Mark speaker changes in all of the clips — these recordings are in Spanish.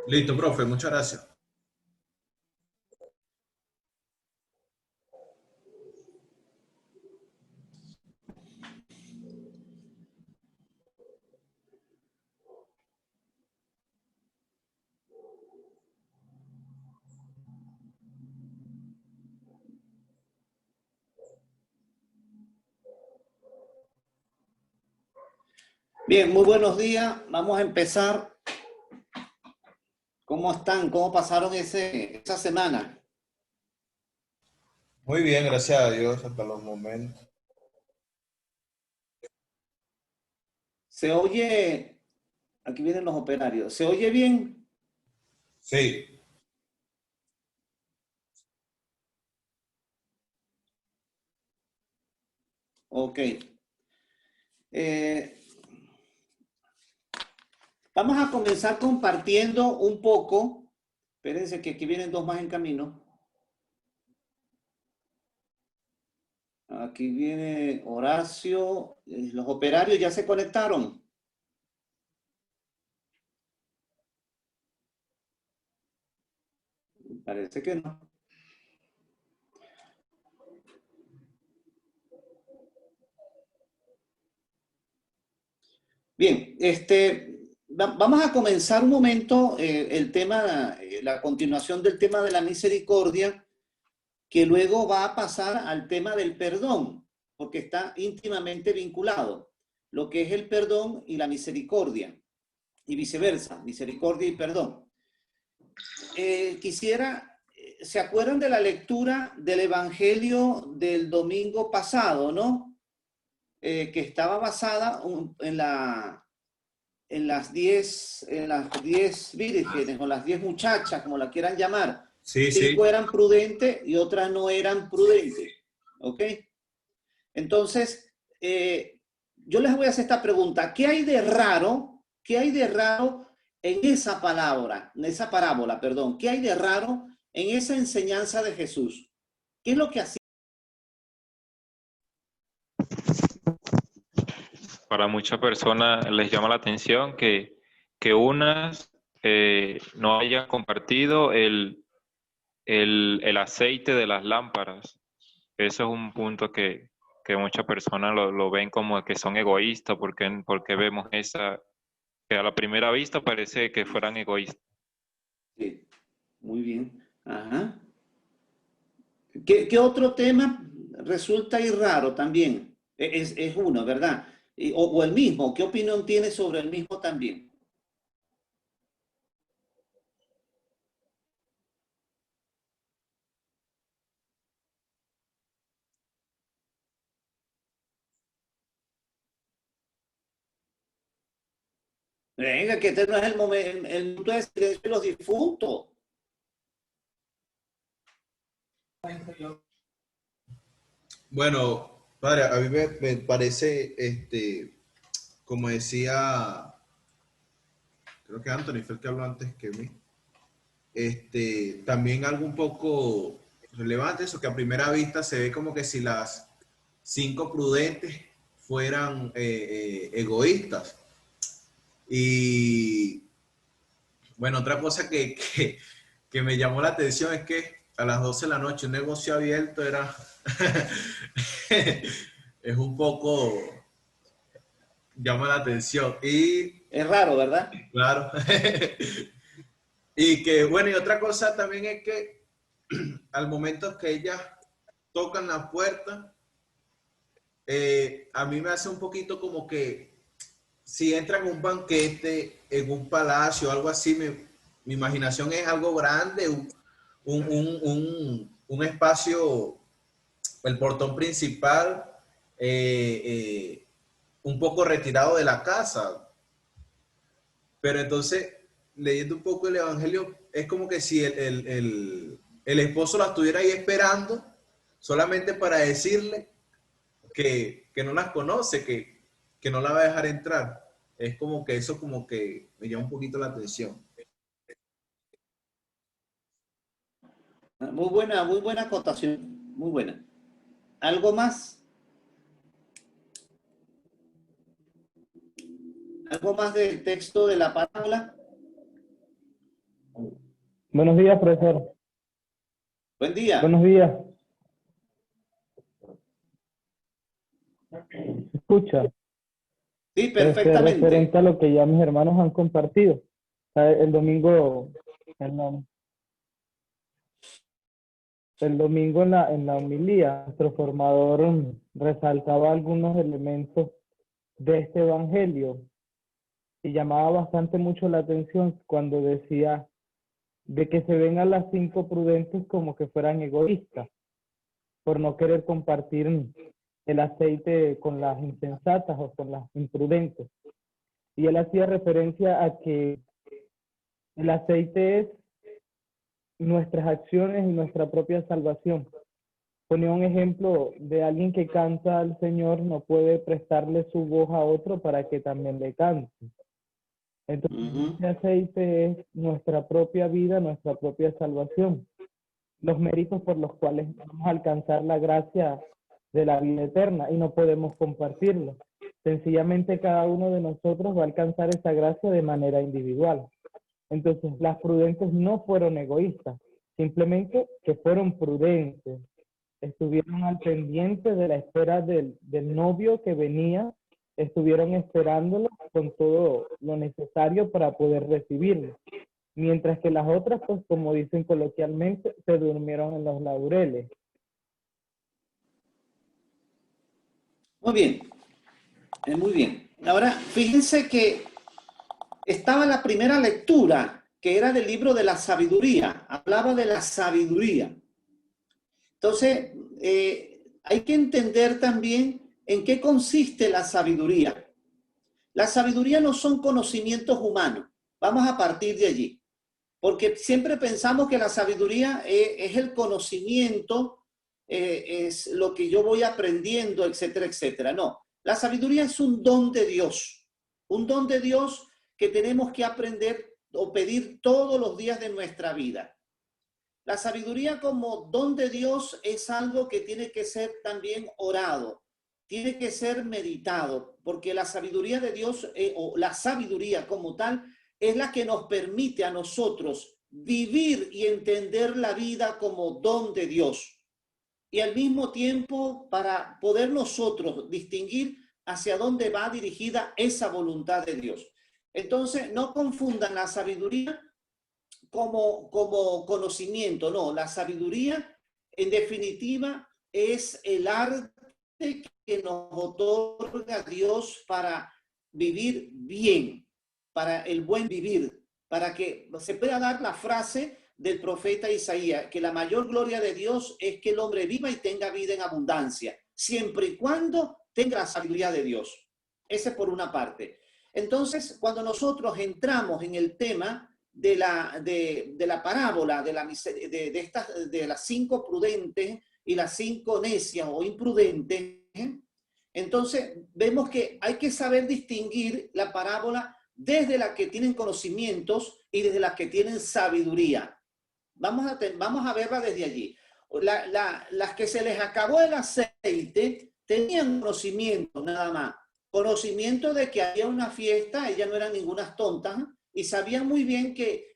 Speaker 1: Listo, profe, muchas gracias.
Speaker 2: Bien, muy buenos días. Vamos a empezar. ¿Cómo están? ¿Cómo pasaron esa semana?
Speaker 1: Muy bien, gracias a Dios hasta los momentos.
Speaker 2: ¿Se oye? Aquí vienen los operarios. ¿Se oye bien?
Speaker 1: Sí,
Speaker 2: Ok. Eh, Vamos a comenzar compartiendo un poco. Espérense que aquí vienen dos más en camino. Aquí viene Horacio. Los operarios ya se conectaron. Parece que no. Bien, vamos a comenzar un momento el tema, la continuación del tema de la misericordia, que luego va a pasar al tema del perdón, porque está íntimamente vinculado, lo que es el perdón y la misericordia, y viceversa, misericordia y perdón. ¿Se acuerdan de la lectura del Evangelio del domingo pasado, no? Que estaba basada en las 10 vírgenes o las 10 muchachas, como la quieran llamar.
Speaker 1: sí, sí.
Speaker 2: 5 eran prudentes y otras no eran prudentes. ¿Ok? Entonces, yo les voy a hacer esta pregunta. ¿Qué hay de raro? ¿Qué hay de raro en esa palabra, en esa parábola, perdón? ¿Qué hay de raro en esa enseñanza de Jesús? ¿Qué es lo que hacía?
Speaker 3: Para muchas personas les llama la atención que unas no hayan compartido el aceite de las lámparas. Eso es un punto que muchas personas lo ven como que son egoístas, porque vemos que a la primera vista parece que fueran egoístas.
Speaker 2: Sí, muy bien. Ajá. ¿Qué otro tema resulta ir raro también? Es uno, ¿verdad? O el mismo. ¿Qué opinión tiene sobre el mismo también? Venga, que este no es el momento, el momento de silencio de los difuntos.
Speaker 1: Bueno, padre, a mí me parece, como decía, creo que Anthony fue el que habló antes que mí, también algo un poco relevante, eso que a primera vista se ve como que si las 5 prudentes fueran egoístas. Y bueno, otra cosa que me llamó la atención es que a las 12 de la noche un negocio abierto era es un poco llama la atención y
Speaker 2: Es raro, ¿verdad?
Speaker 1: claro y que bueno, y otra cosa también es que al momento que ellas tocan la puerta, a mí me hace un poquito como que si entran en un banquete, en un palacio, algo así, mi imaginación es algo grande, un espacio, el portón principal, eh, eh, un poco retirado de la casa. Pero entonces, leyendo un poco el Evangelio, es como que si el esposo la estuviera ahí esperando solamente para decirle que no las conoce, que no la va a dejar entrar. Es como que eso como que me llama un poquito la atención.
Speaker 2: Muy buena acotación. Muy buena. ¿Algo más? ¿Algo más del texto de la parábola?
Speaker 4: Buenos días, profesor.
Speaker 2: Buen día.
Speaker 4: Buenos días. ¿Se escucha?
Speaker 2: Sí, perfectamente.
Speaker 4: Referente a lo que ya mis hermanos han compartido. El domingo, en la homilía, nuestro formador resaltaba algunos elementos de este evangelio y llamaba bastante mucho la atención cuando decía de que se ven a las 5 prudentes como que fueran egoístas por no querer compartir el aceite con las insensatas o con las imprudentes. Y él hacía referencia a que el aceite es nuestras acciones y nuestra propia salvación. Ponía un ejemplo de alguien que canta al Señor, no puede prestarle su voz a otro para que también le cante. Entonces, ese aceite es nuestra propia vida, nuestra propia salvación. Los méritos por los cuales vamos a alcanzar la gracia de la vida eterna y no podemos compartirlo. Sencillamente cada uno de nosotros va a alcanzar esa gracia de manera individual. Entonces, las prudentes no fueron egoístas, simplemente que fueron prudentes. Estuvieron al pendiente de la espera del novio que venía, estuvieron esperándolo con todo lo necesario para poder recibirlo. Mientras que las otras, pues como dicen coloquialmente, se durmieron en los laureles.
Speaker 2: Muy bien, muy bien. Ahora, fíjense que estaba la primera lectura, que era del libro de la sabiduría, hablaba de la sabiduría. Entonces, hay que entender también en qué consiste la sabiduría. La sabiduría no son conocimientos humanos, vamos a partir de allí, porque siempre pensamos que la sabiduría es el conocimiento, es lo que yo voy aprendiendo, etcétera, etcétera. No, la sabiduría es un don de Dios que tenemos que aprender o pedir todos los días de nuestra vida. La sabiduría como don de Dios es algo que tiene que ser también orado, tiene que ser meditado, porque la sabiduría de Dios o la sabiduría como tal es la que nos permite a nosotros vivir y entender la vida como don de Dios. Y al mismo tiempo para poder nosotros distinguir hacia dónde va dirigida esa voluntad de Dios. Entonces, no confundan la sabiduría como conocimiento, no. La sabiduría, en definitiva, es el arte que nos otorga Dios para vivir bien, para el buen vivir, para que se pueda dar la frase del profeta Isaías, que la mayor gloria de Dios es que el hombre viva y tenga vida en abundancia, siempre y cuando tenga la sabiduría de Dios. Ese por una parte. Entonces, cuando nosotros entramos en el tema de la parábola de las 5 prudentes y las 5 necias o imprudentes, entonces vemos que hay que saber distinguir la parábola desde las que tienen conocimientos y desde las que tienen sabiduría. Vamos a verla desde allí. Las que se les acabó el aceite tenían conocimiento nada más. Conocimiento de que había una fiesta, ellas no eran ninguna tontas, y sabían muy bien que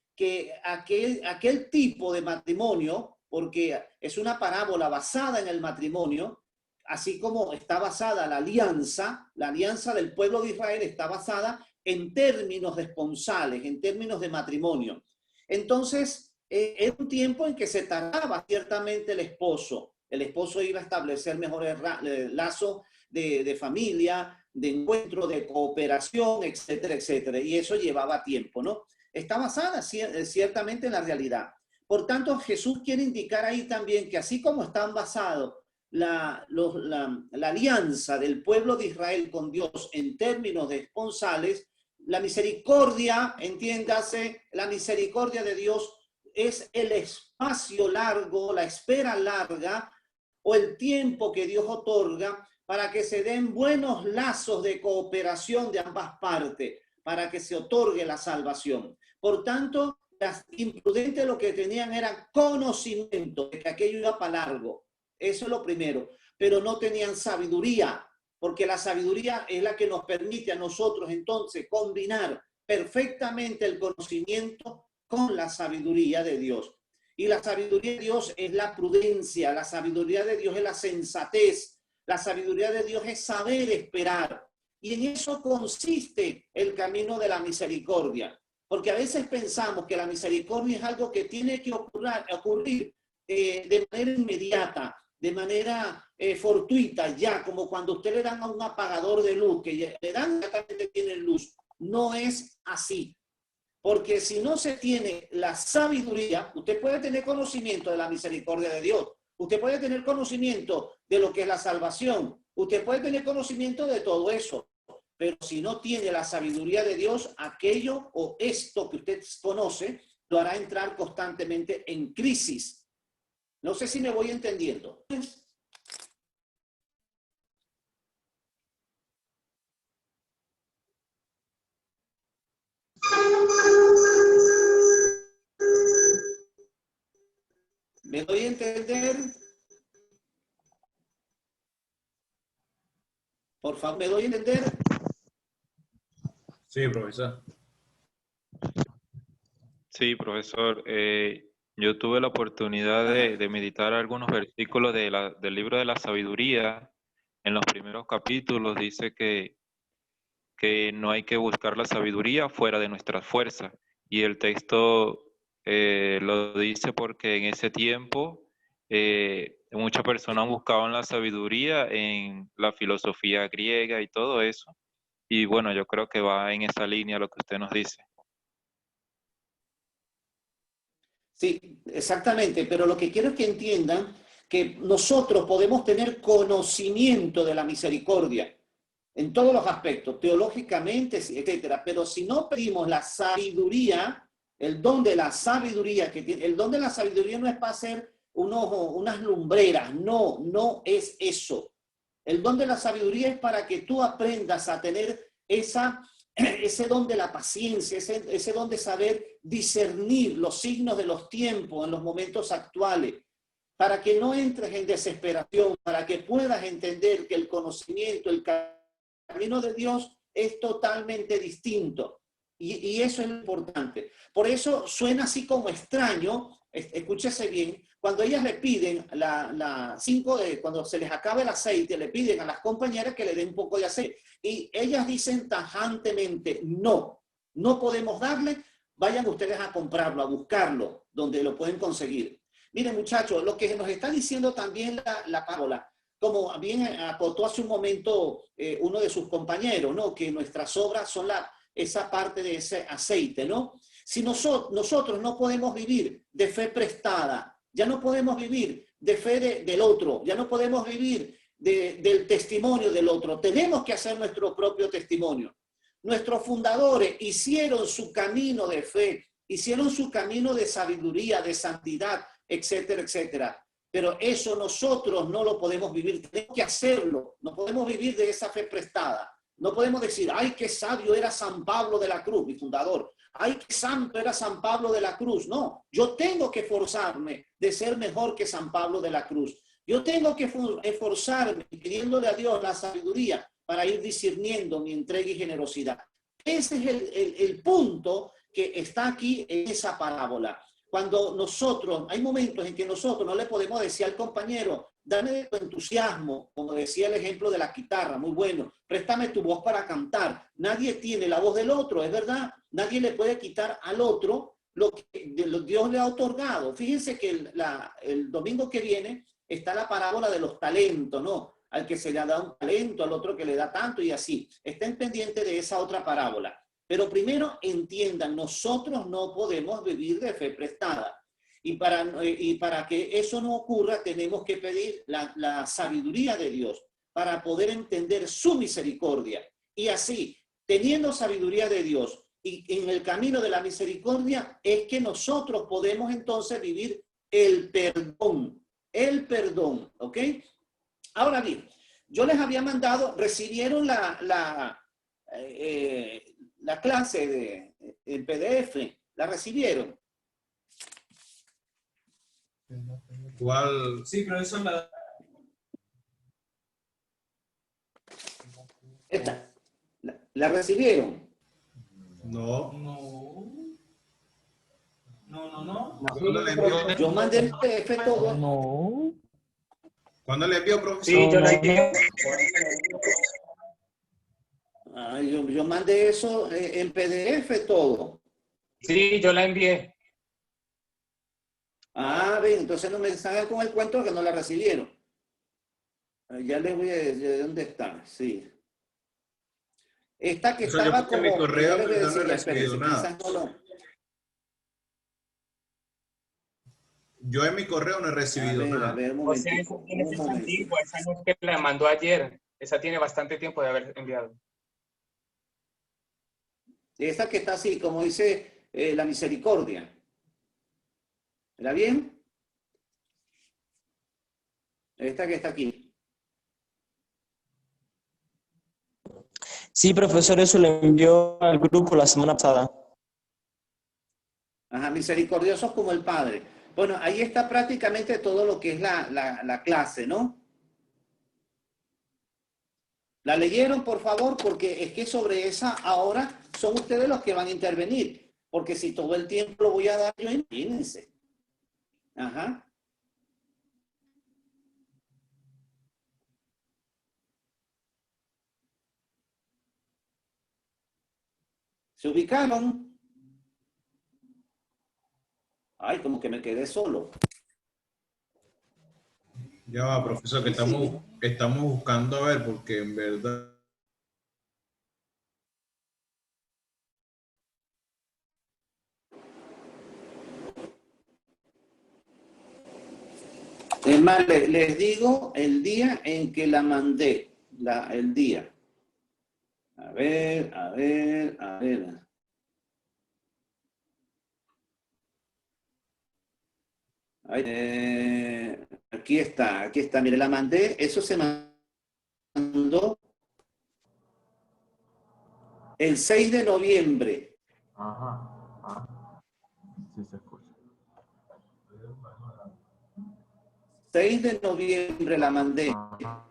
Speaker 2: aquel tipo de matrimonio, porque es una parábola basada en el matrimonio, así como está basada la alianza del pueblo de Israel está basada en términos esponsales, en términos de matrimonio. Entonces, era un tiempo en que se tardaba ciertamente el esposo. El esposo iba a establecer mejores lazos de familia, de encuentro, de cooperación, etcétera, etcétera. Y eso llevaba tiempo, ¿no? Está basada ciertamente en la realidad. Por tanto, Jesús quiere indicar ahí también que así como están basados la alianza del pueblo de Israel con Dios en términos de esponsales, la misericordia, entiéndase, la misericordia de Dios es el espacio largo, la espera larga o el tiempo que Dios otorga para que se den buenos lazos de cooperación de ambas partes, para que se otorgue la salvación. Por tanto, las imprudentes lo que tenían era conocimiento de que aquello iba para largo. Eso es lo primero. Pero no tenían sabiduría, porque la sabiduría es la que nos permite a nosotros entonces combinar perfectamente el conocimiento con la sabiduría de Dios. Y la sabiduría de Dios es la prudencia, la sabiduría de Dios es la sensatez, la sabiduría de Dios es saber esperar. Y en eso consiste el camino de la misericordia. Porque a veces pensamos que la misericordia es algo que tiene que ocurrir de manera inmediata, de manera fortuita, ya, como cuando usted le dan a un apagador de luz, que le dan inmediatamente tiene luz. No es así. Porque si no se tiene la sabiduría, usted puede tener conocimiento de la misericordia de Dios. Usted puede tener conocimiento de lo que es la salvación. Usted puede tener conocimiento de todo eso. Pero si no tiene la sabiduría de Dios, aquello o esto que usted conoce lo hará entrar constantemente en crisis. No sé si me voy entendiendo. ¿Me doy a entender? Por favor, ¿me doy a entender?
Speaker 1: Sí, profesor.
Speaker 3: Sí, profesor. Yo tuve la oportunidad de meditar algunos versículos del libro de la sabiduría. En los primeros capítulos dice que no hay que buscar la sabiduría fuera de nuestras fuerzas. Y el texto lo dice porque en ese tiempo muchas personas buscaban la sabiduría en la filosofía griega y todo eso. Y bueno, yo creo que va en esa línea lo que usted nos dice.
Speaker 2: Sí, exactamente, pero lo que quiero es que entiendan que nosotros podemos tener conocimiento de la misericordia en todos los aspectos, teológicamente, etcétera, pero si no pedimos la sabiduría, el don de la sabiduría, que tiene, el don de la sabiduría no es para hacer unas lumbreras, no es eso. El don de la sabiduría es para que tú aprendas a tener ese don de la paciencia, ese don de saber discernir los signos de los tiempos en los momentos actuales, para que no entres en desesperación, para que puedas entender que el conocimiento, el camino de Dios es totalmente distinto. Y eso es lo importante. Por eso suena así como extraño, escúchese bien, cuando ellas le piden cuando se les acaba el aceite, le piden a las compañeras que le den un poco de aceite. Y ellas dicen tajantemente, no podemos darle, vayan ustedes a comprarlo, a buscarlo, donde lo pueden conseguir. Miren, muchachos, lo que nos está diciendo también la parábola, como bien acotó hace un momento uno de sus compañeros, ¿no? Que nuestras obras son esa parte de ese aceite, ¿no? Si nosotros no podemos vivir de fe prestada, ya no podemos vivir de fe del otro, ya no podemos vivir del testimonio del otro, tenemos que hacer nuestro propio testimonio. Nuestros fundadores hicieron su camino de fe, hicieron su camino de sabiduría, de santidad, etcétera, etcétera. Pero eso nosotros no lo podemos vivir, tenemos que hacerlo, no podemos vivir de esa fe prestada. No podemos decir, ay, qué sabio era San Pablo de la Cruz, mi fundador. Ay, qué santo era San Pablo de la Cruz. No, yo tengo que esforzarme de ser mejor que San Pablo de la Cruz. Yo tengo que esforzarme pidiéndole a Dios la sabiduría para ir discerniendo mi entrega y generosidad. Ese es el punto que está aquí en esa parábola. Cuando hay momentos en que nosotros no le podemos decir al compañero, dame de tu entusiasmo, como decía el ejemplo de la guitarra, muy bueno, préstame tu voz para cantar. Nadie tiene la voz del otro, es verdad, nadie le puede quitar al otro lo que Dios le ha otorgado. Fíjense que el domingo que viene está la parábola de los talentos, ¿no? Al que se le da un talento, al otro que le da tanto y así. Estén pendientes de esa otra parábola. Pero primero entiendan, nosotros no podemos vivir de fe prestada. Y para que eso no ocurra, tenemos que pedir la sabiduría de Dios para poder entender su misericordia. Y así, teniendo sabiduría de Dios y en el camino de la misericordia, es que nosotros podemos entonces vivir el perdón, ¿ok? Ahora bien, yo les había mandado, recibieron la clase el PDF, ¿la recibieron?
Speaker 1: ¿Cuál?
Speaker 5: Sí, pero eso la...
Speaker 2: Esta, ¿la recibieron?
Speaker 1: No.
Speaker 5: No.
Speaker 1: ¿Cuándo le envió?
Speaker 2: Yo mandé el PDF todo.
Speaker 4: No.
Speaker 1: ¿Cuándo le envió, profesor?
Speaker 5: Sí, yo la envié.
Speaker 2: Yo mandé eso en PDF todo.
Speaker 5: Sí, yo la envié.
Speaker 2: Ah, bien, entonces no me salgan con el cuento que no la recibieron. Ya les voy a decir de dónde está, sí. Esta que
Speaker 1: O sea, yo
Speaker 2: estaba
Speaker 1: puse mi
Speaker 2: como...
Speaker 1: correo,
Speaker 2: ya les voy a
Speaker 1: pero no
Speaker 2: decir,
Speaker 1: he
Speaker 2: ya,
Speaker 1: recibido
Speaker 2: espérense,
Speaker 1: nada.
Speaker 2: quizás no lo...
Speaker 1: Yo en mi correo no he recibido
Speaker 2: A
Speaker 1: nada.
Speaker 2: ver, un
Speaker 5: O sea,
Speaker 2: momentico,
Speaker 5: esa
Speaker 2: un
Speaker 5: es
Speaker 2: momento.
Speaker 5: antigua, esa no es que la mandó ayer. Esa tiene bastante tiempo de haber enviado.
Speaker 2: Esta que está así, como dice la misericordia. ¿Está bien? Esta que está aquí.
Speaker 6: Sí, profesor, eso lo envió al grupo la semana pasada.
Speaker 2: Ajá, misericordiosos como el Padre. Bueno, ahí está prácticamente todo lo que es la clase, ¿no? ¿La leyeron, por favor? Porque es que sobre esa ahora son ustedes los que van a intervenir. Porque si todo el tiempo lo voy a dar yo, imagínense. Ajá. ¿Se ubicaron? Ay, como que me quedé solo.
Speaker 1: Ya va, profesor, que estamos buscando a ver, porque en verdad...
Speaker 2: Es más, les digo el día en que la mandé. El día. A ver, a ver, a ver. Aquí está, mire, la mandé, eso se mandó el 6 de noviembre.
Speaker 7: Ajá. Sí se escucha.
Speaker 2: 6 de noviembre la mandé.
Speaker 7: Ajá.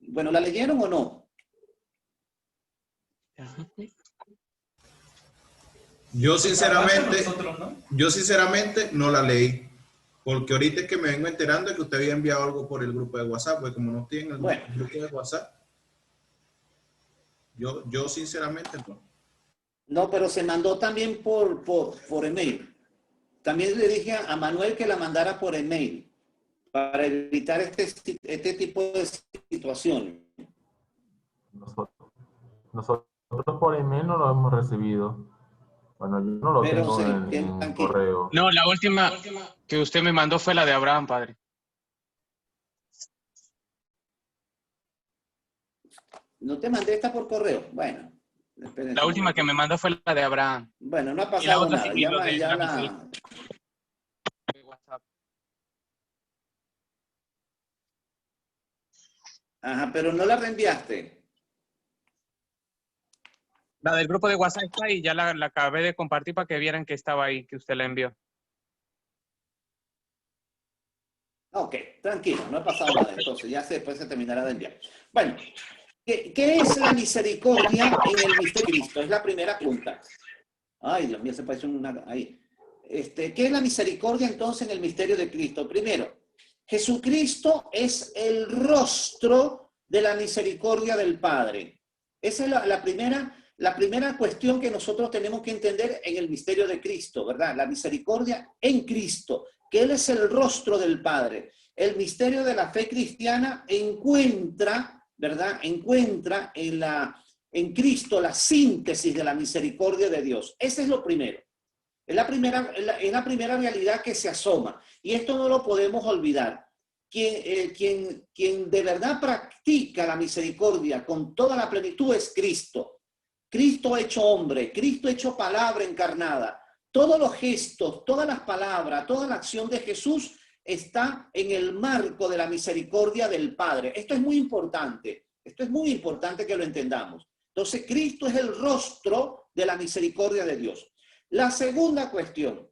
Speaker 2: Bueno, ¿la leyeron o no?
Speaker 1: Yo sinceramente no la leí, porque ahorita es que me vengo enterando de que usted había enviado algo por el grupo de WhatsApp, porque como no estoy en el grupo de WhatsApp, yo sinceramente no.
Speaker 2: No, pero se mandó también por email. También le dije a Manuel que la mandara por email para evitar este tipo de situaciones.
Speaker 7: Nosotros por email no lo hemos recibido. Bueno, yo no lo
Speaker 2: Pero
Speaker 7: tengo en correo.
Speaker 5: No, la última que usted me mandó fue la de Abraham, padre.
Speaker 2: ¿No te mandé esta por correo? Bueno. Espérense.
Speaker 5: La última que me mandó fue la de Abraham.
Speaker 2: Bueno, no ha
Speaker 5: Y la
Speaker 2: pasado
Speaker 5: otra
Speaker 2: nada.
Speaker 5: sí, lo de
Speaker 2: Ya
Speaker 5: la
Speaker 2: la...
Speaker 5: de WhatsApp.
Speaker 2: Ajá, pero no la reenviaste.
Speaker 5: La del grupo de WhatsApp está y ya la acabé de compartir para que vieran que estaba ahí, que usted la envió.
Speaker 2: Ok, tranquilo, no ha pasado nada. Entonces, después se terminará de enviar. Bueno, ¿qué es la misericordia en el misterio de Cristo? Es la primera pregunta. Ay, Dios mío, se parece una... Ahí. ¿Qué es la misericordia entonces en el misterio de Cristo? Primero, Jesucristo es el rostro de la misericordia del Padre. Esa es la primera cuestión que nosotros tenemos que entender en el misterio de Cristo, ¿verdad? La misericordia en Cristo, que Él es el rostro del Padre. El misterio de la fe cristiana encuentra, ¿verdad? Encuentra en Cristo la síntesis de la misericordia de Dios. Ese es lo primero. Es la primera realidad que se asoma. Y esto no lo podemos olvidar. Quien de verdad practica la misericordia con toda la plenitud es Cristo. Cristo hecho hombre, Cristo hecho palabra encarnada. Todos los gestos, todas las palabras, toda la acción de Jesús está en el marco de la misericordia del Padre. Esto es muy importante. Esto es muy importante que lo entendamos. Entonces, Cristo es el rostro de la misericordia de Dios. La segunda cuestión,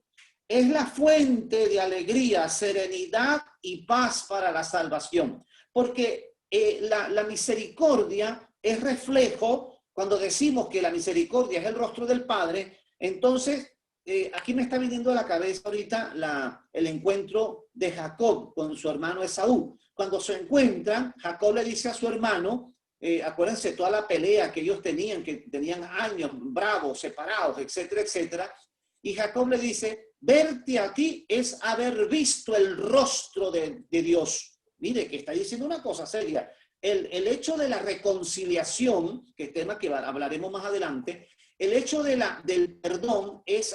Speaker 2: es la fuente de alegría, serenidad y paz para la salvación. Porque la misericordia es reflejo, cuando decimos que la misericordia es el rostro del Padre, entonces aquí me está viniendo a la cabeza ahorita el encuentro de Jacob con su hermano Esaú. Cuando se encuentran, Jacob le dice a su hermano, acuérdense toda la pelea que ellos tenían, que tenían años bravos, separados, etcétera, etcétera. Y Jacob le dice, verte a ti es haber visto el rostro de Dios. Mire, que está diciendo una cosa seria. El hecho de la reconciliación, que es tema que hablaremos más adelante, el hecho del perdón es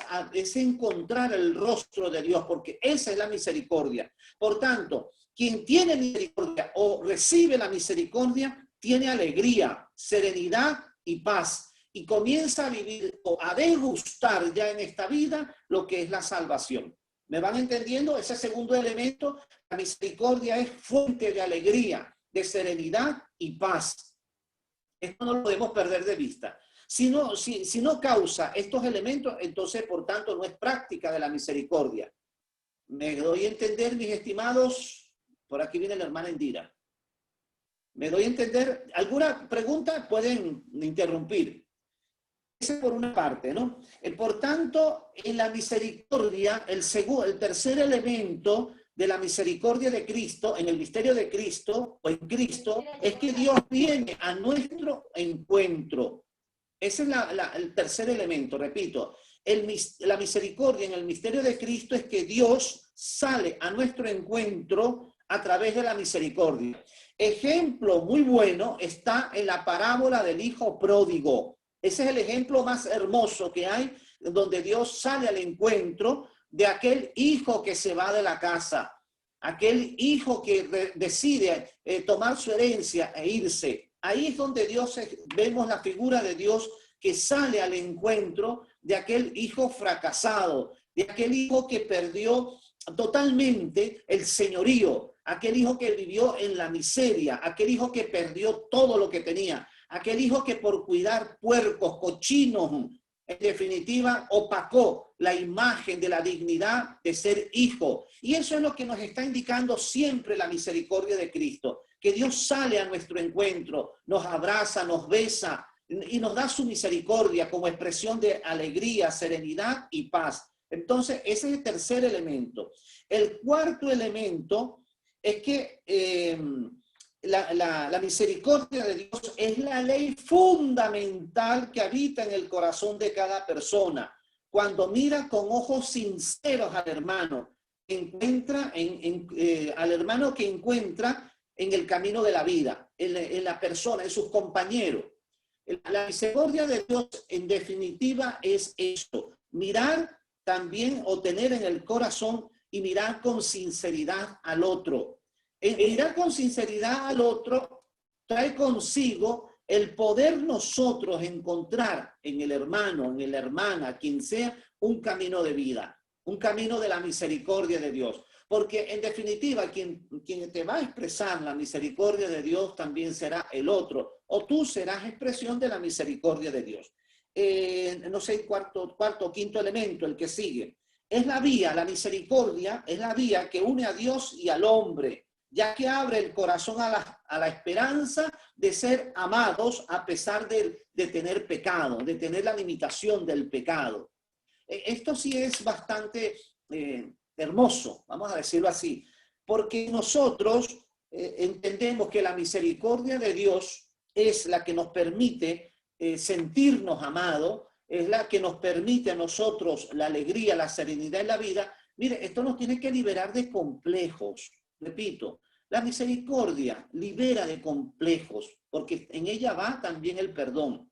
Speaker 2: encontrar el rostro de Dios, porque esa es la misericordia. Por tanto, quien tiene misericordia o recibe la misericordia, tiene alegría, serenidad y paz. Y comienza a vivir o a degustar ya en esta vida lo que es la salvación. ¿Me van entendiendo? Ese segundo elemento, la misericordia es fuente de alegría, de serenidad y paz. Esto no lo podemos perder de vista. Si no causa estos elementos, entonces, por tanto, no es práctica de la misericordia. ¿Me doy a entender, mis estimados? Por aquí viene la hermana Indira. ¿Me doy a entender? ¿Alguna pregunta? Pueden interrumpir. Ese por una parte, ¿no? Por tanto, en la misericordia, el tercer elemento de la misericordia de Cristo, en el misterio de Cristo, o en Cristo, es que Dios viene a nuestro encuentro. Ese es el tercer elemento, repito. La misericordia en el misterio de Cristo es que Dios sale a nuestro encuentro a través de la misericordia. Ejemplo muy bueno está en la parábola del hijo pródigo. Ese es el ejemplo más hermoso que hay, donde Dios sale al encuentro de aquel hijo que se va de la casa, aquel hijo que decide tomar su herencia e irse. Ahí es donde vemos la figura de Dios que sale al encuentro de aquel hijo fracasado, de aquel hijo que perdió totalmente el señorío, aquel hijo que vivió en la miseria, aquel hijo que perdió todo lo que tenía, aquel hijo que por cuidar puercos, cochinos, en definitiva, opacó la imagen de la dignidad de ser hijo. Y eso es lo que nos está indicando siempre la misericordia de Cristo, que Dios sale a nuestro encuentro, nos abraza, nos besa y nos da su misericordia como expresión de alegría, serenidad y paz. Entonces, ese es el tercer elemento. El cuarto elemento es que la misericordia de Dios es la ley fundamental que habita en el corazón de cada persona. Cuando mira con ojos sinceros al hermano, al hermano que encuentra en el camino de la vida, en la persona, en sus compañeros. La misericordia de Dios, en definitiva, es esto: mirar también o tener en el corazón y mirar con sinceridad al otro. Mirar con sinceridad al otro trae consigo el poder nosotros encontrar en el hermano, en la hermana, quien sea, un camino de vida, un camino de la misericordia de Dios. Porque en definitiva, quien te va a expresar la misericordia de Dios también será el otro, o tú serás expresión de la misericordia de Dios. No sé, cuarto o quinto elemento, el que sigue. Es la vía, la misericordia es la vía que une a Dios y al hombre, ya que abre el corazón a la esperanza de ser amados a pesar de tener pecado, de tener la limitación del pecado. Esto sí es bastante hermoso, vamos a decirlo así, porque nosotros entendemos que la misericordia de Dios es la que nos permite sentirnos amados, es la que nos permite a nosotros la alegría, la serenidad en la vida. Mire, esto nos tiene que liberar de complejos. Repito, la misericordia libera de complejos, porque en ella va también el perdón.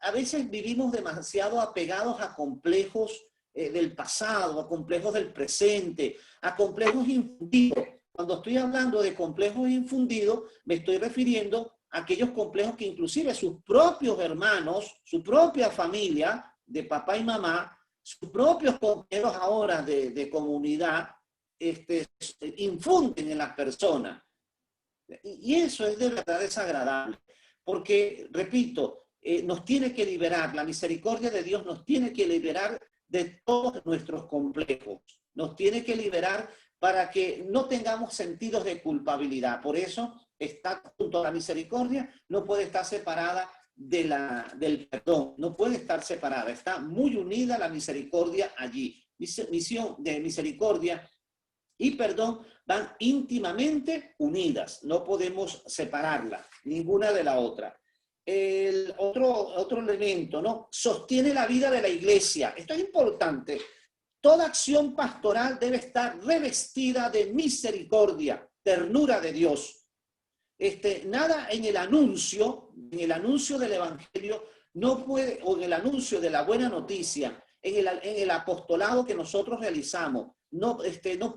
Speaker 2: A veces vivimos demasiado apegados a complejos del pasado, a complejos del presente, a complejos infundidos. Cuando estoy hablando de complejos infundidos, me estoy refiriendo a aquellos complejos que inclusive sus propios hermanos, su propia familia de papá y mamá, sus propios compañeros ahora de comunidad, infunden en las personas. Y eso es de verdad desagradable, porque, repito, nos tiene que liberar, la misericordia de Dios nos tiene que liberar de todos nuestros complejos. Nos tiene que liberar para que no tengamos sentidos de culpabilidad. Por eso está junto a la misericordia, no puede estar separada del perdón, no puede estar separada, está muy unida la misericordia allí. Misión de misericordia y perdón van íntimamente unidas, no podemos separarla, ninguna de la otra. El otro elemento, ¿no? Sostiene la vida de la iglesia. Esto es importante. Toda acción pastoral debe estar revestida de misericordia, ternura de Dios. Nada en el anuncio del evangelio no puede, o en el anuncio de la buena noticia, en el apostolado que nosotros realizamos, no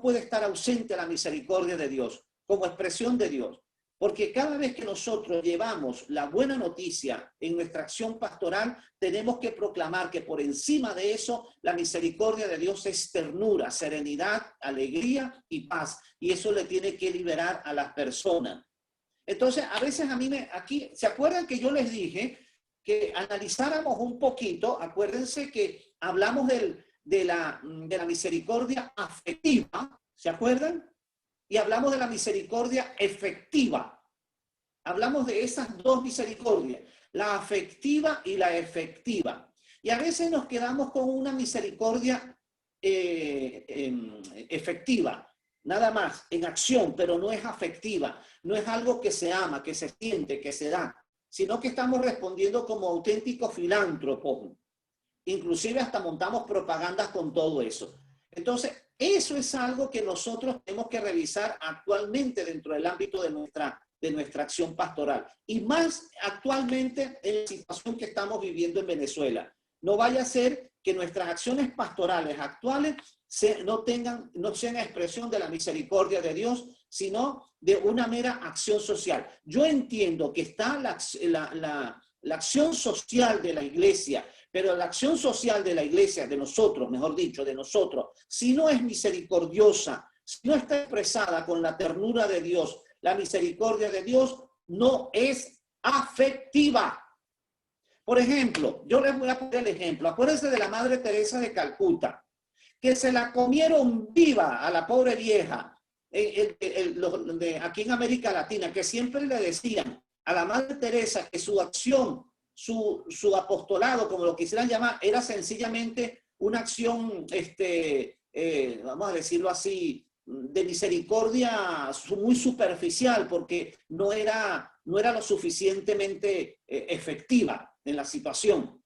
Speaker 2: puede estar ausente la misericordia de Dios como expresión de Dios. Porque cada vez que nosotros llevamos la buena noticia en nuestra acción pastoral, tenemos que proclamar que por encima de eso, la misericordia de Dios es ternura, serenidad, alegría y paz. Y eso le tiene que liberar a las personas. Entonces, a veces aquí, ¿se acuerdan que yo les dije que analizáramos un poquito? Acuérdense que hablamos de la misericordia afectiva, ¿se acuerdan? Y hablamos de la misericordia efectiva. Hablamos de esas dos misericordias, la afectiva y la efectiva. Y a veces nos quedamos con una misericordia efectiva, nada más, en acción, pero no es afectiva. No es algo que se ama, que se siente, que se da, sino que estamos respondiendo como auténticos filántropos. Inclusive hasta montamos propagandas con todo eso. Entonces, eso es algo que nosotros tenemos que revisar actualmente dentro del ámbito de nuestra acción pastoral. Y más actualmente en la situación que estamos viviendo en Venezuela. No vaya a ser que nuestras acciones pastorales actuales no sean expresión de la misericordia de Dios, sino de una mera acción social. Yo entiendo que está la acción social de la iglesia, pero la acción social de la iglesia, de nosotros, mejor dicho, de nosotros, si no es misericordiosa, si no está expresada con la ternura de Dios, la misericordia de Dios no es afectiva. Por ejemplo, yo les voy a poner el ejemplo. Acuérdense de la Madre Teresa de Calcuta, que se la comieron viva a la pobre vieja aquí en América Latina, que siempre le decían a la Madre Teresa que su acción, su apostolado, como lo quisieran llamar, era sencillamente una acción, vamos a decirlo así, de misericordia muy superficial, porque no era lo suficientemente efectiva en la situación.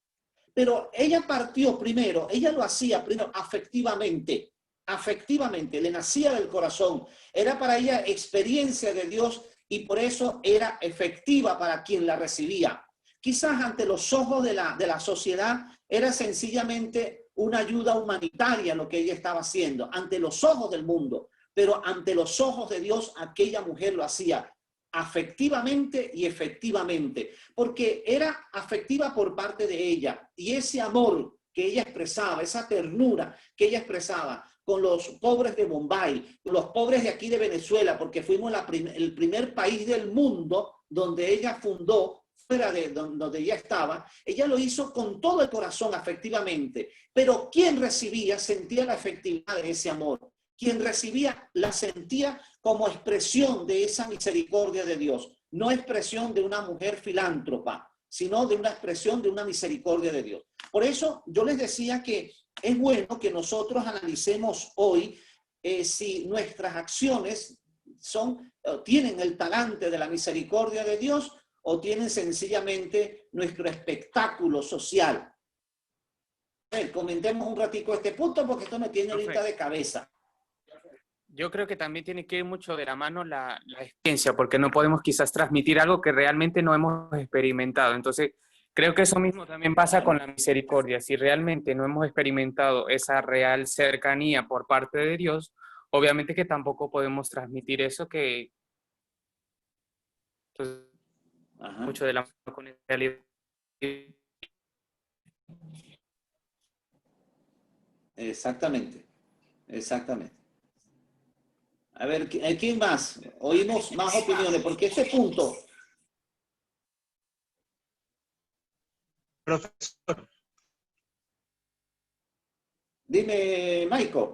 Speaker 2: Pero ella partió primero, ella lo hacía primero afectivamente, le nacía del corazón, era para ella experiencia de Dios y por eso era efectiva para quien la recibía. Quizás ante los ojos de la sociedad era sencillamente una ayuda humanitaria lo que ella estaba haciendo, ante los ojos del mundo, pero ante los ojos de Dios aquella mujer lo hacía afectivamente y efectivamente, porque era afectiva por parte de ella y ese amor que ella expresaba, esa ternura que ella expresaba con los pobres de Bombay, con los pobres de aquí de Venezuela, porque fuimos el primer país del mundo donde ella fundó, fuera de donde ella estaba, ella lo hizo con todo el corazón afectivamente, pero quien recibía sentía la efectividad de ese amor. Quien recibía la sentía como expresión de esa misericordia de Dios, no expresión de una mujer filántropa, sino de una expresión de una misericordia de Dios. Por eso yo les decía que es bueno que nosotros analicemos hoy si nuestras acciones tienen el talante de la misericordia de Dios o tienen sencillamente nuestro espectáculo social. A ver, comentemos un ratico este punto porque esto me tiene ahorita de cabeza.
Speaker 5: Yo creo que también tiene que ir mucho de la mano la experiencia, porque no podemos quizás transmitir algo que realmente no hemos experimentado. Entonces, creo que eso mismo también pasa con la misericordia. Si realmente no hemos experimentado esa real cercanía por parte de Dios, obviamente que tampoco podemos transmitir eso que... Entonces, mucho de la mano con la realidad.
Speaker 2: Exactamente, exactamente. A ver, ¿quién más? Oímos más opiniones, porque este punto...
Speaker 8: Profesor.
Speaker 2: Dime, Michael.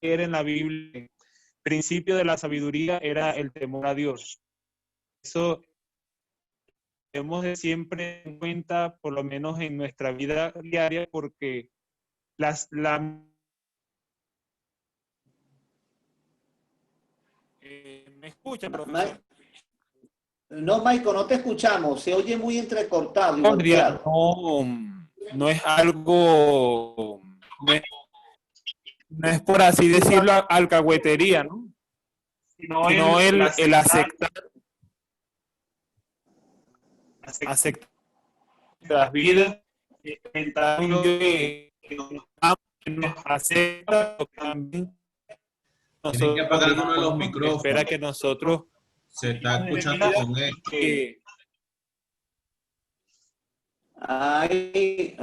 Speaker 8: Era en la Biblia, el principio de la sabiduría era el temor a Dios. Eso debemos de siempre en cuenta, por lo menos en nuestra vida diaria, porque ¿me escuchan, profesor?
Speaker 2: No, Michael, no te escuchamos. Se oye muy entrecortado y golpeado.
Speaker 8: No es algo, no es por así decirlo alcahuetería, ¿no? Sino el aceptar las vidas, que nos acepta también.
Speaker 1: Tienen que apagar uno de los micrófonos.
Speaker 8: Espera que nosotros
Speaker 1: se está escuchando con él.
Speaker 2: Ay,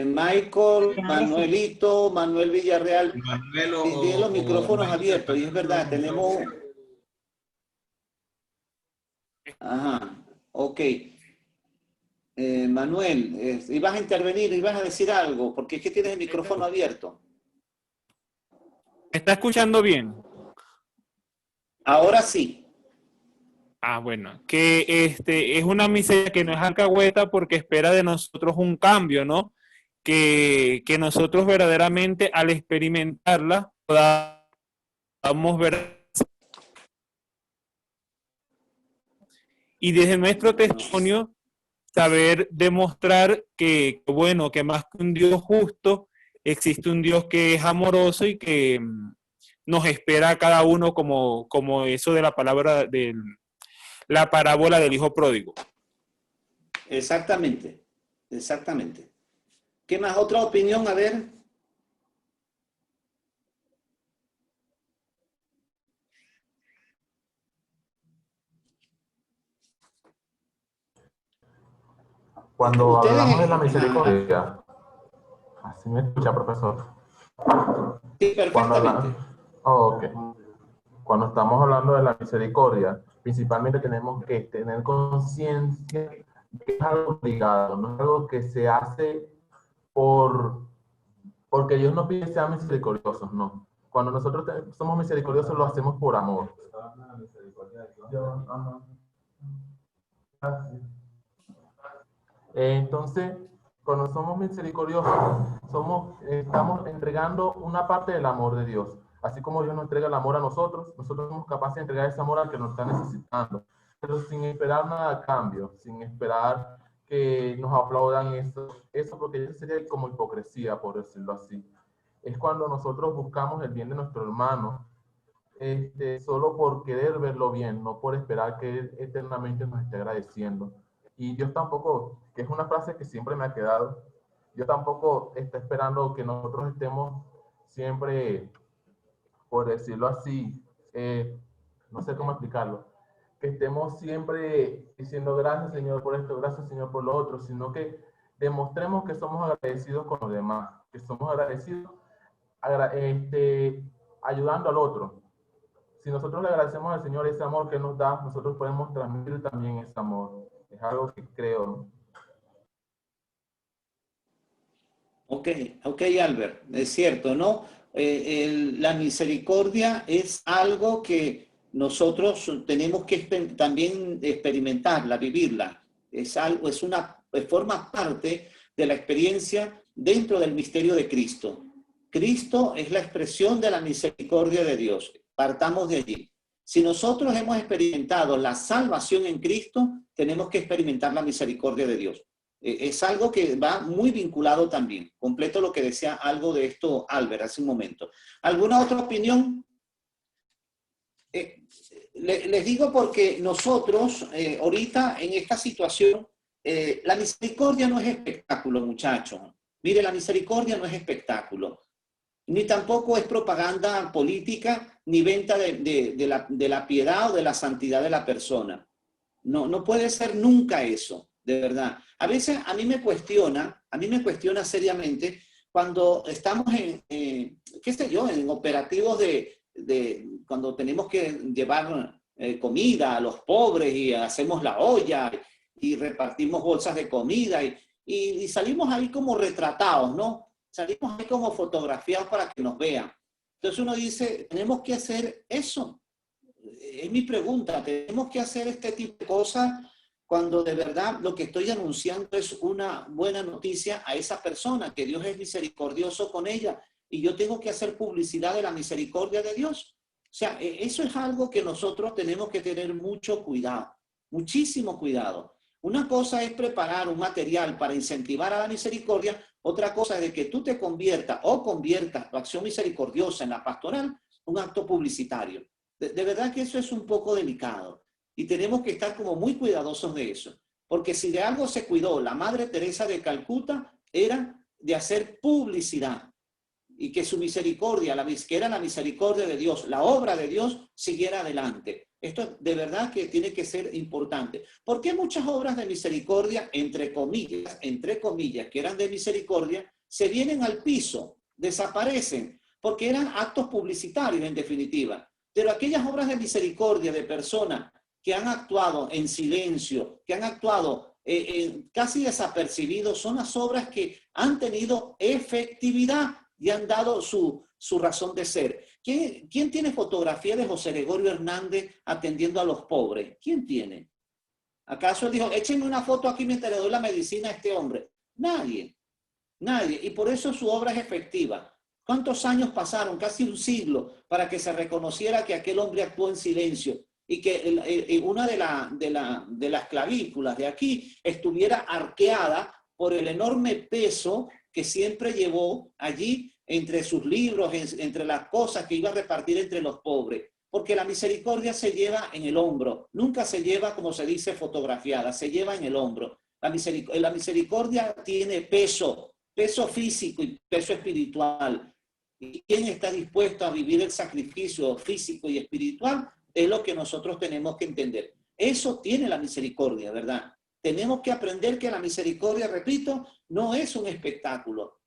Speaker 2: Michael, Manuelito, Manuel Villarreal, tienen los micrófonos abiertos, y es verdad, tenemos... Ajá, ok. Manuel, ibas a intervenir, ibas a decir algo, porque es que tienes el micrófono abierto.
Speaker 8: ¿Me está escuchando bien?
Speaker 2: Ahora sí.
Speaker 8: Ah, bueno, que es una miseria que no es alcahueta porque espera de nosotros un cambio, ¿no? Que nosotros verdaderamente al experimentarla podamos ver. Y desde nuestro testimonio saber demostrar que, bueno, que más que un Dios justo, existe un Dios que es amoroso y que nos espera a cada uno como eso de la palabra del... la parábola del hijo pródigo.
Speaker 2: Exactamente, exactamente. ¿Qué más? ¿Otra opinión? A ver.
Speaker 7: Cuando hablamos de la misericordia, así me escucha, profesor.
Speaker 2: Sí, perfectamente.
Speaker 7: Cuando estamos hablando de la misericordia, principalmente tenemos que tener conciencia de que es algo obligado, no es algo que se hace porque Dios nos pide que sean misericordiosos, no. Cuando nosotros somos misericordiosos lo hacemos por amor. Entonces, cuando somos misericordiosos, estamos entregando una parte del amor de Dios. Así como Dios nos entrega el amor a nosotros, nosotros somos capaces de entregar ese amor al que nos está necesitando, pero sin esperar nada a cambio, sin esperar que nos aplaudan eso porque eso sería como hipocresía, por decirlo así. Es cuando nosotros buscamos el bien de nuestro hermano, solo por querer verlo bien, no por esperar que él eternamente nos esté agradeciendo. Y Dios tampoco, que es una frase que siempre me ha quedado, Dios tampoco está esperando que nosotros estemos siempre, por decirlo así, no sé cómo explicarlo, que estemos siempre diciendo gracias Señor por esto, gracias Señor por lo otro, sino que demostremos que somos agradecidos con los demás, que somos agradecidos ayudando al otro. Si nosotros le agradecemos al Señor ese amor que nos da, nosotros podemos transmitir también ese amor. Es algo que creo, ¿no?
Speaker 2: Ok, Albert, es cierto, ¿no? La misericordia es algo que nosotros tenemos que también experimentarla, vivirla. Forma parte de la experiencia dentro del misterio de Cristo. Cristo es la expresión de la misericordia de Dios. Partamos de allí. Si nosotros hemos experimentado la salvación en Cristo, tenemos que experimentar la misericordia de Dios. Es algo que va muy vinculado también. Completo lo que decía algo de esto Albert hace un momento. ¿Alguna otra opinión? Les digo porque nosotros ahorita en esta situación, la misericordia no es espectáculo, muchachos. Mire, la misericordia no es espectáculo. Ni tampoco es propaganda política, ni venta de la piedad o de la santidad de la persona. No puede ser nunca eso, de verdad. A veces a mí me cuestiona seriamente cuando estamos qué sé yo, en operativos cuando tenemos que llevar comida a los pobres y hacemos la olla y repartimos bolsas de comida y salimos ahí como retratados, ¿no? Salimos ahí como fotografiados para que nos vean. Entonces uno dice, tenemos que hacer eso. Es mi pregunta, ¿tenemos que hacer este tipo de cosas cuando de verdad lo que estoy anunciando es una buena noticia a esa persona, que Dios es misericordioso con ella y yo tengo que hacer publicidad de la misericordia de Dios? O sea, eso es algo que nosotros tenemos que tener mucho cuidado, muchísimo cuidado. Una cosa es preparar un material para incentivar a la misericordia, otra cosa es de que tú te conviertas tu acción misericordiosa en la pastoral, un acto publicitario. De verdad que eso es un poco delicado y tenemos que estar como muy cuidadosos de eso, porque si de algo se cuidó la Madre Teresa de Calcuta era de hacer publicidad y que su misericordia, que era la misericordia de Dios, la obra de Dios, siguiera adelante. Esto de verdad que tiene que ser importante. ¿Por qué muchas obras de misericordia, entre comillas, que eran de misericordia, se vienen al piso, desaparecen? Porque eran actos publicitarios en definitiva. Pero aquellas obras de misericordia de personas que han actuado en silencio, que han actuado casi desapercibidos, son las obras que han tenido efectividad y han dado su razón de ser. ¿Quién tiene fotografía de José Gregorio Hernández atendiendo a los pobres? ¿Quién tiene? ¿Acaso él dijo, échenme una foto aquí mientras le doy la medicina a este hombre? Nadie, nadie. Y por eso su obra es efectiva. ¿Cuántos años pasaron? Casi un siglo para que se reconociera que aquel hombre actuó en silencio y que una de las clavículas de aquí estuviera arqueada por el enorme peso que siempre llevó allí entre sus libros, entre las cosas que iba a repartir entre los pobres. Porque la misericordia se lleva en el hombro, nunca se lleva, como se dice, fotografiada, se lleva en el hombro. La misericordia tiene peso físico y peso espiritual. ¿Y quién está dispuesto a vivir el sacrificio físico y espiritual? Es lo que nosotros tenemos que entender. Eso tiene la misericordia, ¿verdad? Tenemos que aprender que la misericordia, repito, no es un espectáculo.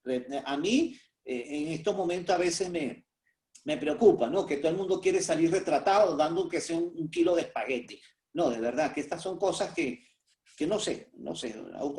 Speaker 2: A mí, en estos momentos a veces me preocupa, ¿no? Que todo el mundo quiere salir retratado dando que sea un kilo de espagueti. No, de verdad, que estas son cosas que no sé,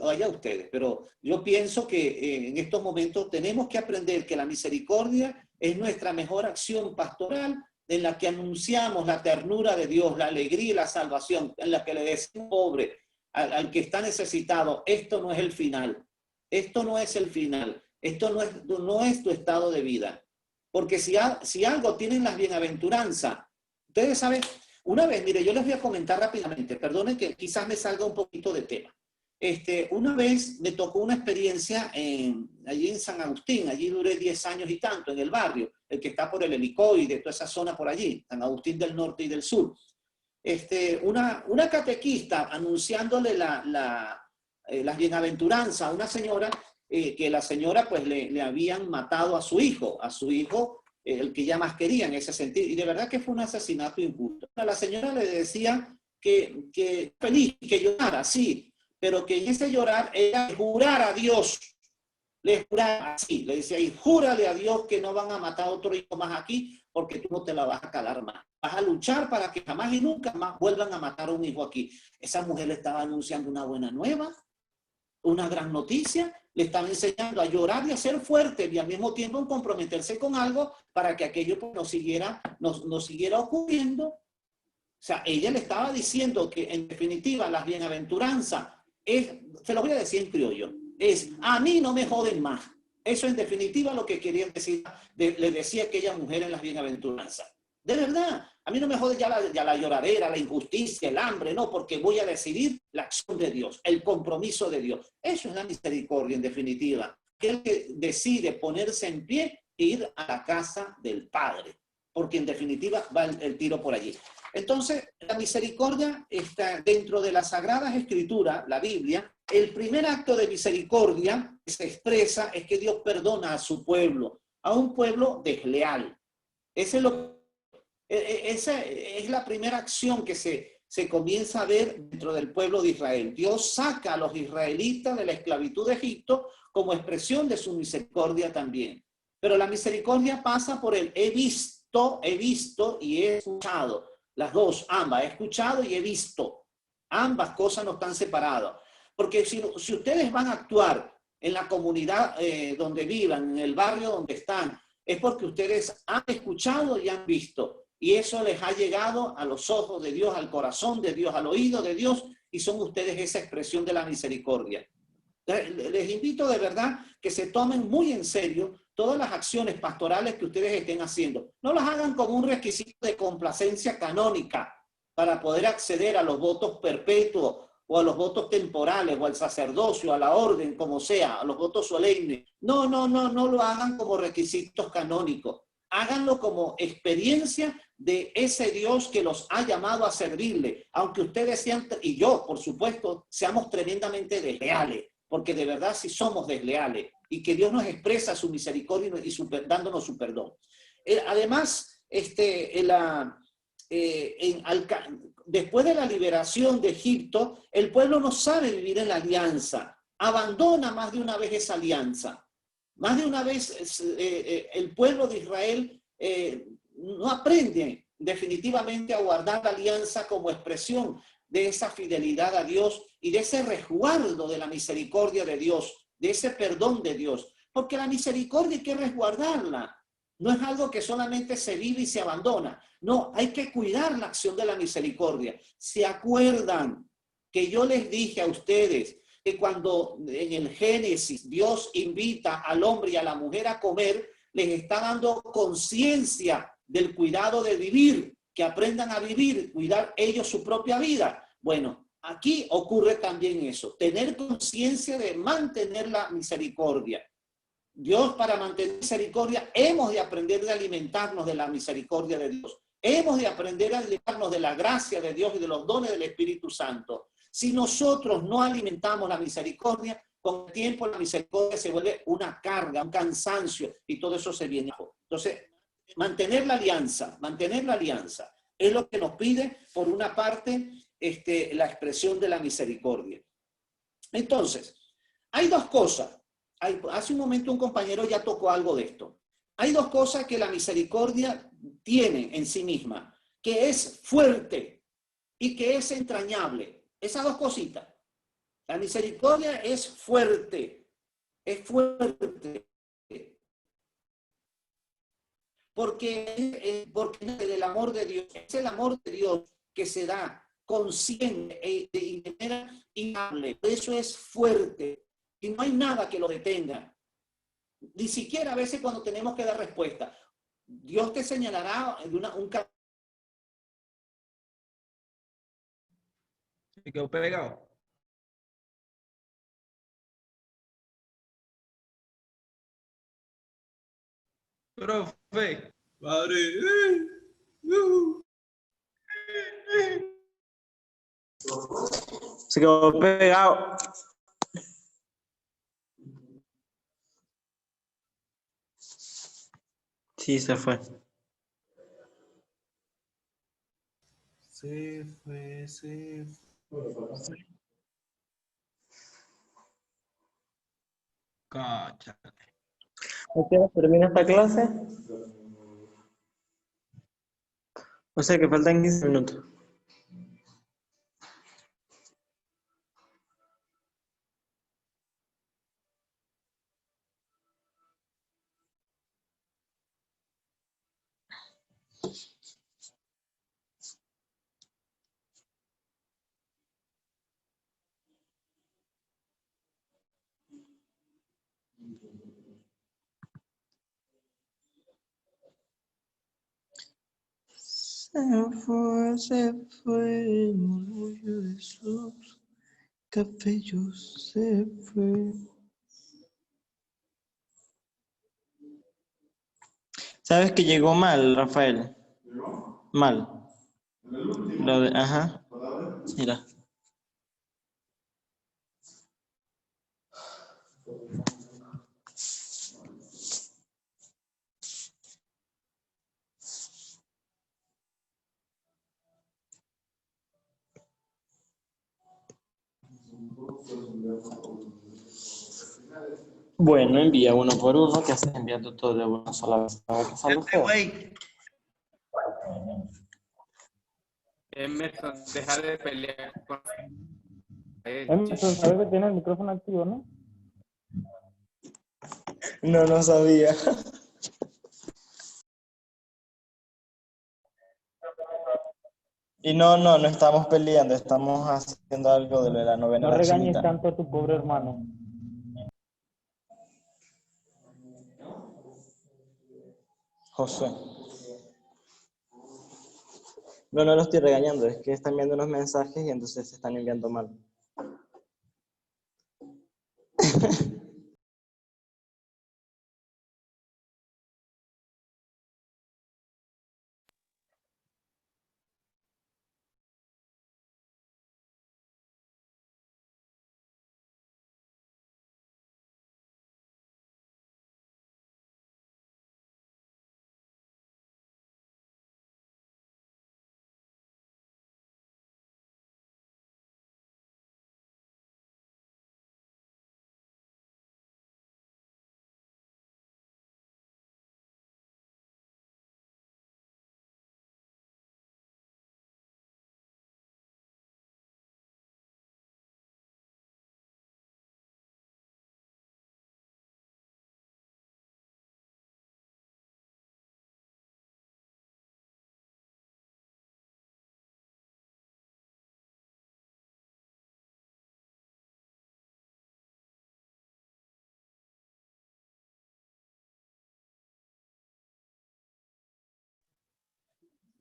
Speaker 2: vaya ustedes, pero yo pienso que en estos momentos tenemos que aprender que la misericordia es nuestra mejor acción pastoral en la que anunciamos la ternura de Dios, la alegría y la salvación, en la que le decimos pobre, al que está necesitado, esto no es el final, esto no es el final, esto no es tu estado de vida. Porque si algo tienen las bienaventuranzas, ustedes saben, una vez, mire, yo les voy a comentar rápidamente, perdonen que quizás me salga un poquito de tema. Una vez me tocó una experiencia allí en San Agustín, allí duré 10 años y tanto, en el barrio, el que está por el Helicoide, toda esa zona por allí, San Agustín del Norte y del Sur. Una catequista anunciándole las bienaventuranzas a una señora, que la señora pues le habían matado a su hijo, el que ya más quería en ese sentido, y de verdad que fue un asesinato injusto. A la señora le decía que feliz, que llorara, sí, pero que en ese llorar era jurar a Dios, le juraba así, le decía, y júrale a Dios que no van a matar a otro hijo más aquí, porque tú no te la vas a calar más. Vas a luchar para que jamás y nunca más vuelvan a matar a un hijo aquí. Esa mujer le estaba anunciando una buena nueva, una gran noticia, le estaba enseñando a llorar y a ser fuerte y al mismo tiempo en comprometerse con algo para que aquello pues, no siguiera ocurriendo. O sea, ella le estaba diciendo que en definitiva las bienaventuranzas se lo voy a decir en criollo, es a mí no me joden más. Eso en definitiva lo que quería decir, le decía aquella mujer en las bienaventuranzas. De verdad, a mí no me jode ya la lloradera, la injusticia, el hambre, no, porque voy a decidir la acción de Dios, el compromiso de Dios. Eso es la misericordia en definitiva. Aquel que decide ponerse en pie e ir a la casa del Padre, porque en definitiva va el tiro por allí. Entonces, la misericordia está dentro de las Sagradas Escrituras, la Biblia. El primer acto de misericordia que se expresa es que Dios perdona a su pueblo, a un pueblo desleal. Esa es la primera acción que se comienza a ver dentro del pueblo de Israel. Dios saca a los israelitas de la esclavitud de Egipto como expresión de su misericordia también. Pero la misericordia pasa por el he visto y he escuchado. Las dos, ambas, he escuchado y he visto. Ambas cosas no están separadas. Porque si ustedes van a actuar en la comunidad donde vivan, en el barrio donde están, es porque ustedes han escuchado y han visto. Y eso les ha llegado a los ojos de Dios, al corazón de Dios, al oído de Dios, y son ustedes esa expresión de la misericordia. Les invito de verdad que se tomen muy en serio todas las acciones pastorales que ustedes estén haciendo. No las hagan como un requisito de complacencia canónica para poder acceder a los votos perpetuos o a los votos temporales o al sacerdocio, a la orden, como sea, a los votos solemnes. No lo hagan como requisitos canónicos. Háganlo como experiencia de ese Dios que los ha llamado a servirle, aunque ustedes sean, y yo, por supuesto, seamos tremendamente desleales, porque de verdad sí somos desleales, y que Dios nos expresa su misericordia y dándonos su perdón. Además, después de la liberación de Egipto, el pueblo no sabe vivir en la alianza, abandona más de una vez esa alianza. Más de una vez el pueblo de Israel no aprende definitivamente a guardar la alianza como expresión de esa fidelidad a Dios y de ese resguardo de la misericordia de Dios, de ese perdón de Dios. Porque la misericordia hay que resguardarla. No es algo que solamente se vive y se abandona. No, hay que cuidar la acción de la misericordia. ¿Se acuerdan que yo les dije a ustedes que cuando en el Génesis Dios invita al hombre y a la mujer a comer, les está dando conciencia del cuidado de vivir, que aprendan a vivir, cuidar ellos su propia vida? Bueno, aquí ocurre también eso, tener conciencia de mantener la misericordia. Dios, para mantener misericordia, hemos de aprender de alimentarnos de la misericordia de Dios. Hemos de aprender a alimentarnos de la gracia de Dios y de los dones del Espíritu Santo. Si nosotros no alimentamos la misericordia, con el tiempo la misericordia se vuelve una carga, un cansancio, y todo eso se viene. Entonces, mantener la alianza es lo que nos pide, por una parte, la expresión de la misericordia. Entonces, hay dos cosas. Hace un momento un compañero ya tocó algo de esto. Hay dos cosas que la misericordia tiene en sí misma, que es fuerte y que es entrañable. Esas dos cositas. La misericordia es fuerte. Es fuerte. Porque el amor de Dios, es el amor de Dios que se da consciente y de manera inable. Eso es fuerte. Y no hay nada que lo detenga. Ni siquiera a veces cuando tenemos que dar respuesta. Dios te señalará un camino.
Speaker 9: Se quedó pegado. Profe.
Speaker 1: Padre.
Speaker 6: Se quedó pegado. Sí, se fue.
Speaker 1: Se fue.
Speaker 9: Cáchale.
Speaker 6: ¿A qué hora termina esta clase? O sea que faltan 15 minutos. Se fue, el murmullo de sus cabellos se fue. ¿Sabes que llegó mal, Rafael? ¿Llegó? Mal. Lo de, ajá. Mira. Bueno, envía uno por uno, que haces enviando todo de una sola vez. A ver qué sale feo.
Speaker 5: Emerson, deja de pelear.
Speaker 4: Emerson, sabes que tiene el micrófono activo, ¿no?
Speaker 6: No, no sabía. Y no estamos peleando, estamos haciendo algo de la novena
Speaker 4: No
Speaker 6: de la
Speaker 4: regañes
Speaker 6: Chinita.
Speaker 4: tanto a tu pobre hermano.
Speaker 6: José. No lo estoy regañando, es que están viendo unos mensajes y entonces se están enviando mal.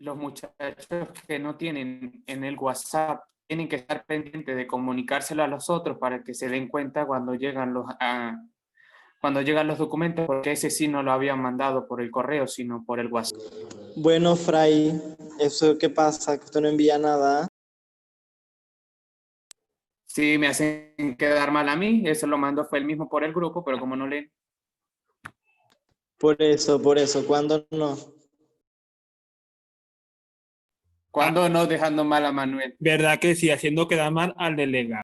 Speaker 5: Los muchachos que no tienen en el WhatsApp tienen que estar pendientes de comunicárselo a los otros para que se den cuenta cuando llegan los documentos, porque ese sí no lo habían mandado por el correo, sino por el WhatsApp.
Speaker 6: Bueno, Fray, ¿eso qué pasa? ¿Que usted no envía nada?
Speaker 5: Sí, me hacen quedar mal a mí, eso lo mandó fue el mismo por el grupo, pero como no leen.
Speaker 6: Por eso, ¿cuándo no?
Speaker 5: ¿Cuándo no dejando mal a Manuel?
Speaker 8: ¿Verdad que sí? Haciendo quedar mal al delegado.